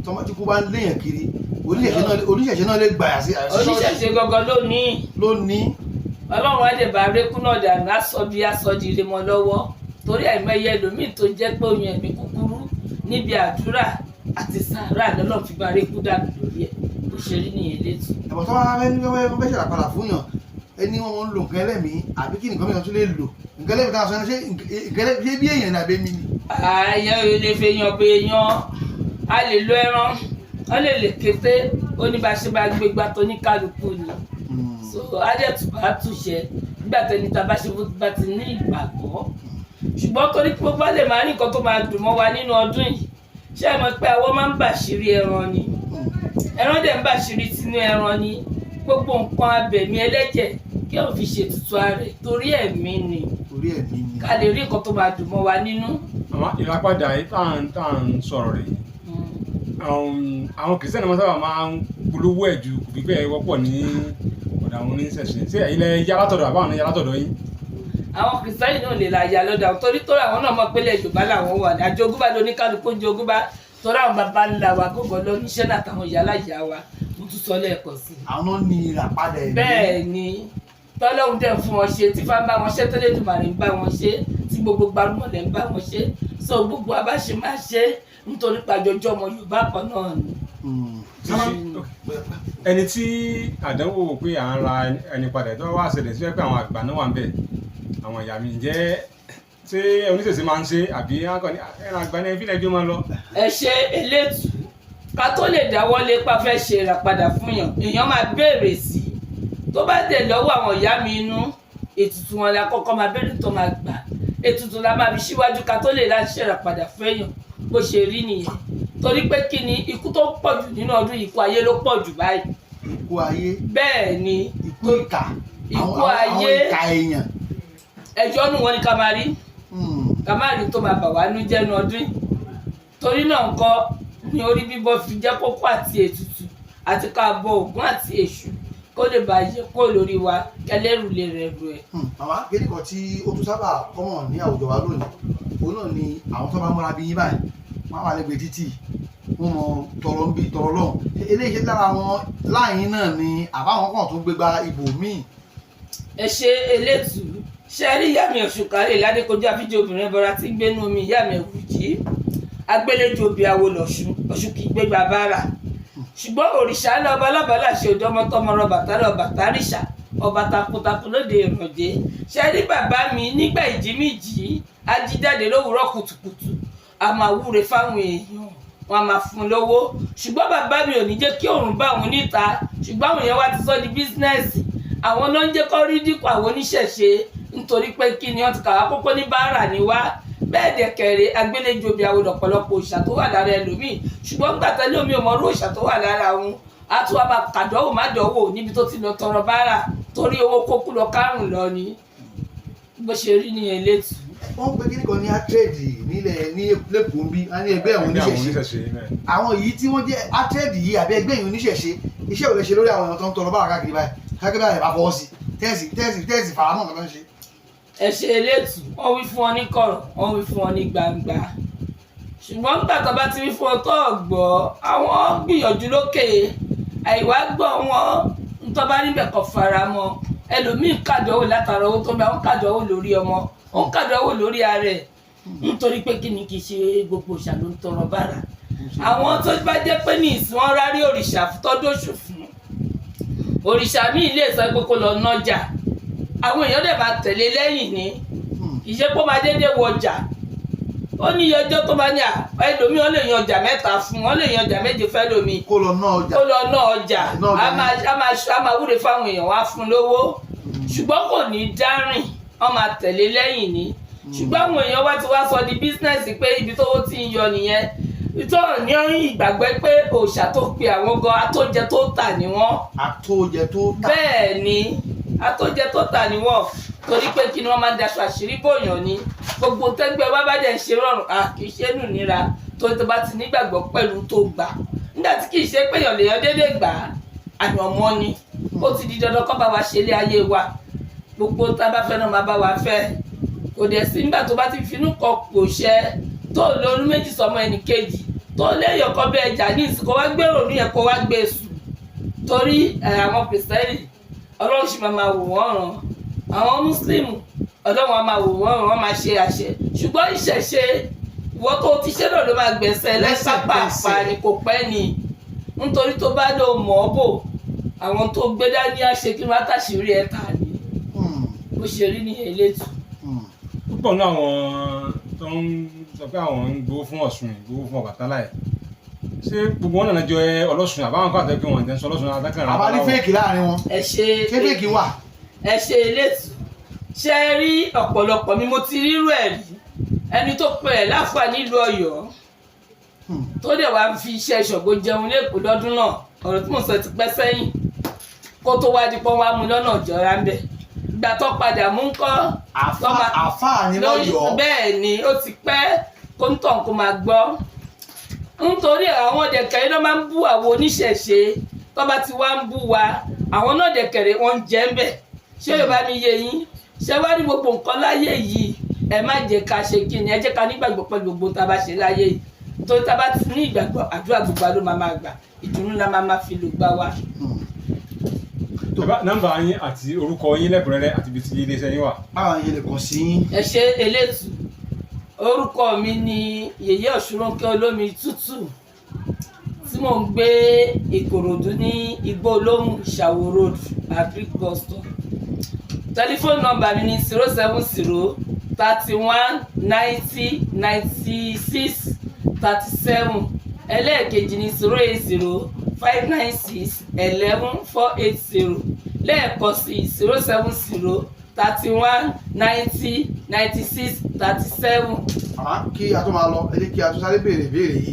tọ́mọ́ tí kú bá ń léèyàn kiri oníṣẹ̀ṣẹ̀ náà lè gbà sí oníṣẹ̀ṣẹ̀ gangan lónìí ọlọ́run á dẹ̀ bá rékú náà dànù asọ́di ire mọ́ lọ́wọ́ torí àìmọye ẹlòmíì tó jẹ́ pé oyún ẹ̀mí kúkúrú níbi àdúrà àti sàárà lọ́lọ́run fi bá rékú dànù lórí ẹ̀ bó ṣe rí nìyẹn létí. ẹ̀bọ̀ tó wá wọ́n fẹ́ ṣàlàpadà fún yàn ẹni wọn ń lo nǹkan ẹlẹ́mìí àbí kí nǹkan mìíràn tún lè lò nǹkan ẹlẹ́mìí táwọn sọ ṣé nǹkan ẹlẹ́mìí bí èèyàn ní abẹ́ mi ni. ààyè ilé fèèyàn pé èèyàn a lè lo ẹran wọn lè kété oníbàṣẹ bá gbégbá tó ní kálukú ni so adẹ́tùbá túṣẹ nígbà tẹni tá a bá ṣe fún bá ti ní ìgbàgbọ́ ṣùgbọ́n torí pé bá lè máa rí nǹkan tó máa dùn mọ́ wa nínú ọdún yìí ṣé ẹ mọ̀ pé àwọn máa ń bàṣírí ẹran ni ẹran dẹ̀ ń bàṣírí tinú ẹran ni gbogbo nǹkan abẹ̀mí ẹlẹ́jẹ̀ kí wọ́n fi ṣètùtù ààrẹ torí ẹ̀mí ni ká lè rí nǹkan tó máa dùn mọ́ wa nínú. àwọn ìràpadà yìí tá à ń sọ̀rọ̀ rẹ̀ àwọn kìrìsìtẹ́nì máa sábà máa ń polówó ẹ̀ ju kò fi bẹ́ẹ̀ wọ́pọ̀ ní ọ̀dọ̀ àwọn oníṣẹ̀ṣẹ̀ ṣé ilẹ̀ yá látọ̀dọ̀ àbáwọn ní yá látọ̀dọ̀ yín. àwọn kìrìsìtẹ́nì náà lè la ya lọ́dọ̀ àwọn torí àwọn náà mọ̀ pé ilẹ̀ Yorùbá làwọn wà ní àjogúnbá lóníkálukú jogúnbá torí àwọn bàbá ńlá wa gbogbo lóníṣẹ́ náà táwọn ìyá láyà wa mo tún sọ lẹ́ẹ̀kan sí i. àwọn ní ìràpadà ẹ̀mí. bẹ́ẹ̀ ni tọ́lọ́hún dẹ̀ fún wọn ṣe tí fá ń bá wọn ṣe tẹ́lẹ̀ dùmàrè ń bá wọn ṣe tí gbogbo gbárùmọ̀lẹ̀ ń bá wọn ṣe so gbogbo abáṣe máa ṣe nítorí pàjọjọ́ ọmọ Yorùbá kan náà ni. ẹni tí àdánwò pé à ń ra ẹni padà tó wá ṣẹlẹ̀ sí pé àwọn àgbà náà wà ń bẹ̀ àwọn ìyá mi ǹjẹ́ ṣé oníṣẹ̀ṣe máa ń ṣe àbí ẹran àgbà ní ẹbí lẹ́jọ́ máa lọ. ẹ ṣe elétù ká tó lè dáwọ́lé pa fẹ́ ṣe ìràpadà fún yàn èèyàn máa béèrè sí i tó bá dẹ̀ lọ́wọ́ àwọn ìyá mi inú ètùtù wọn la kọ́kọ́ máa bẹ̀rẹ̀ tó máa gbà ètùtù la máa fi síwájú ká tó lè láti ṣe ìràpadà fún èèyàn bó ṣe rí nìyẹn torí pé kí ni ikú tó pọ̀ jù nínú ọdún ikú ayé ló pọ̀ jù báyìí. ikú ayé. bẹ́ẹ̀ ni ikú ìkà. ikú ayé àwọn ìkà èèyàn. ẹjọ́ nù wọn ni ká máa rí ká máa rí tó máa bà wá nú jẹ́nu ọdún yìí torí náà nǹkan ní orí bíbọ́ fi jẹ́ kókó àti ètùtù àti ká bọ Ògún àti Èṣù kó lè bá yẹ kó lórí wa kẹlẹ́rù lè rẹ̀ rù ẹ̀. màmá kéde kan tí ó tún sábà kọ́mọ̀ ní àwùjọ wa lónìí òun náà ni àwọn tó bá múra bí yín báyìí wọ́n wà lẹ́gbẹ̀ẹ́ títì wọ́n mọ tọrọ ń bí tọrọ lọ́hùn eléyìí lára wọn láàyín náà ni àbáwọn kan tó gbégbá ibò míì. ẹ ṣe elétù ṣe rí ìyá mi Òṣùkárè ládékojú àfijì obìnrin bọra tí ń gbénú mi ìyá mi Ẹ̀wùjí agbéléjò bí awo lọ̀ṣun Ọ̀ṣun kì í gbégbá bára ṣùgbọ́n òrìṣà lọ́ba lọ́bàlá ṣe òdọ́mọtọ́mọ Ọbàtálá rìṣà ọba takuntakun lóde ìrànjẹ ṣe rí bàbá mi nígbà ìjímìjì ajíjáde lówùúrọ̀ kùtùkùtù a máa wúre fáwọn èèyàn wọn a máa fún lówó ṣùgbọ́n bàbá mi ò ní jẹ́ kí òòrùn bá òun níta ṣùgbọ́n àwọn èèyàn wá ti sọ di bísínẹ́sì àwọn ló ń jẹ́ kó rí dínkù àwọn oníṣẹ̀ṣe nítorí pé kí ni wọ́n ti kàwá kókó ní báárà ni wá bẹ́ẹ̀ dẹ̀ kẹrẹ agbéléjò bí àwọn ọ̀pọ̀lọpọ̀ òòṣà tó wà lára ẹlòmíì ṣùgbọ́n gbàtà ní omi ọmọrú òòṣà tó wà lára òun á tún wá máa kàdánwò má dánwò níbi tó ti lọ tọrọ báárà torí owó kókú lọ kárùn lọ ni bó ṣe rí nìyẹn létí. wọ́n ń pe kíní kan ní átrẹ́ẹ̀dì nílẹ̀ ní lẹ́kọ̀ọ́ bí a ní ẹgbẹ́ àwọn oníṣẹ̀ṣe àwọn yìí tí wọ́n jẹ́ átrẹ́ẹ̀dì yìí àbí ẹgbẹ́ yìí oníṣẹ̀ṣe iṣẹ́ ò lè ṣe lórí àwọn èèyàn tó ń tọrọ báárà káàkiri báyìí bá fọwọ́ sí tẹ́ẹ̀sì faramọ́ nǹkan tó ń ṣe. ẹ ṣe elétù wọ́n wí fún ọ ní kọ̀rọ̀ wọ́n wí fún ọ ní gbangba ṣùgbọ́n nígbà tó bá ti wí fún ọ tó gbọ́ àwọn gbìyànjú lókè àìwá gbọ́ wọn ntọ́ bá níbẹ̀ kọ́ fara mọ́ ẹlòmíín kàdánwò látara owó tó bá wọn kàdánwò lórí ọmọ wọn kàdánwò lórí ara ẹ̀ nítorí pé kí ni kì í ṣe gbogbo òòṣà ló ń tọrọ bára àwọn tó bá jẹ́ pé ní ìsìn wọn rárí òrìṣà tọ́dọ̀ṣù fún òrìṣà míì lè sọ pé kó lọ nájà àwọn èèyàn dẹ̀ máa tẹ̀lé lẹ́yìn ní ìṣe kó máa dédé wọjà ó ní iye ọjọ́ tó bá ní ẹlòmíì ó lè yan ọjà mẹ́ta fún wọn lè yan ọjà méje fẹ́ lómi kó lọ ná ọjà a máa wúre fáwọn èèyàn wá fún lówó ṣùgbọ́n kò ní dárìn wọ́n máa tẹ̀lé lẹ́yìn ní ṣùgbọ́n àwọn èèyàn wá ti wá sọ di bísínẹ́sì pé ibi tó ti ń yọ nìyẹn ìtọ́ ní ìgbàgbọ́ pé òòṣà tó pe àwọn gan atóúnjẹ tó tà ní wọ́n. atóúnjẹ tó tà. bẹ́ẹ̀ ni atóúnjẹ tó tà ní wọ́n torí pé kí ni wọ́n máa ń daṣọ àṣírí bòyàn ni gbogbo tẹ́gbẹ́ wá bá dẹ̀ ń ṣe rọrùn kì í ṣe nù níra torí tó bá ti nígbàgbọ́ pẹ̀lú tó gbà nígbà tí kì í ṣe pé èèyàn lèèyàn déédéé gbà àyànmọ́ ni ó ti di dandan kó bá wa ṣe ilé ayé wa gbogbo tá a bá fẹ́ náà máa bá wa fẹ́ kò dẹ̀ sí nígbà tó bá ti finú kọ pòṣẹ́ tó lórí méjì sọmọ ẹnì kejì tó léèyàn kan bẹ ẹjà ní ìsìnkú wá gbèrò ní ẹ̀kọ́ wá gbé sùn torí àwọn kìrìsìtẹ́nì ọlọ́run sì máa wò wọ́n ràn àwọn mùsùlùmí ọlọ́run á máa wò wọ́n ràn wọ́n máa ṣe àṣẹ ṣùgbọ́n ìṣẹ̀ṣe ìwọ tó ti ṣe náà ló máa gbẹ̀sẹ̀ lẹ́sàpàpà ni kò pẹ́ ni nítorí tó bá lò mọ́ bò àwọn tó gbé dání àṣẹ kí wọ́n tàṣírí ẹ̀ tà ní bó ṣe rí ní elétù. púpọ̀ náà àwọn tó ń sọ pé àwọn ń gbowó fún Ọ̀ṣun gbowó fún Ọbàtálá ẹ̀ ṣé gbogbo wọn náà jọ Ọlọ́ṣun àbáwọn kan àtẹ́kẹ́ wọn ìtẹ́sọ Ọlọ́ṣun àtẹ́kẹ́ rẹ̀ àbá ní fèkì láàrin wọn ṣé fèkì wà. ẹ ṣe elétù ṣe rí ọ̀pọ̀lọpọ̀ mi mo ti rírú ẹ̀ rí ẹni tó pè ẹ́ láfà nílùú Ọ̀yọ́ tó dẹ̀ wá fi iṣẹ́ Ṣàngó jẹun lẹ́kọ̀ọ́ lọ́dún náà ọ̀rọ̀ tí mo sọ ti pẹ́ sẹ́yìn kó tó wá di pọ́n wá mú lọ́nà ìjọra ń bẹ̀ ìgbà tó padà mú ń kọ́ àfáà ní lọ́yọ̀ọ́ bẹ́ẹ̀ ni ó ti pẹ́ kó ń tàn kó máa gbọ́ nítorí àwọn dẹ̀kẹ̀rẹ́ ló máa ń bú àwọn oníṣẹ̀ṣe tó bá ti wá ń bú wa àwọn náà dẹ̀kẹ̀rẹ́ wọn ń jẹ́ ń bẹ̀ ṣé yóò bá mi yé yín ṣé wá ní gbogbo nǹkan láyé yìí ẹ má jẹ́ ká ṣe kí ni ẹ jẹ́ ká nígbàgbọ́ pẹ̀lú gbogbo tá a bá ṣe láyé yìí nítorí tá a bá ti ní ìgbàgbọ́ àdúrà gbogbo ló máa gbà ìdùnnú la máa fi lò gbà wá. nọ́mbà yín àti orúkọ yín lẹ́kùnrẹ́rẹ́ àti ibi tí iléeṣẹ́ yín wà. báwọn yẹn lè kàn sí yín. ẹ ṣe elétù orúkọ mi ni Yèyé Ọ̀ṣunrúnkẹ́ Olómi Tútù tí mò ń gbé Ìkòròdú ní Igbó Olóhùn Ìṣàwó road agric bus stop tẹlifóònù nọ́mbà mi ni 070 31 90 96 37 ẹlẹ́ẹ̀kejì ni 080 596 11 480 lẹ́ẹ̀kan sí 070 31 90 96 37. Kí a tó máa lọ ẹ jẹ́ kí a tó sáré béèrè ìbéèrè yìí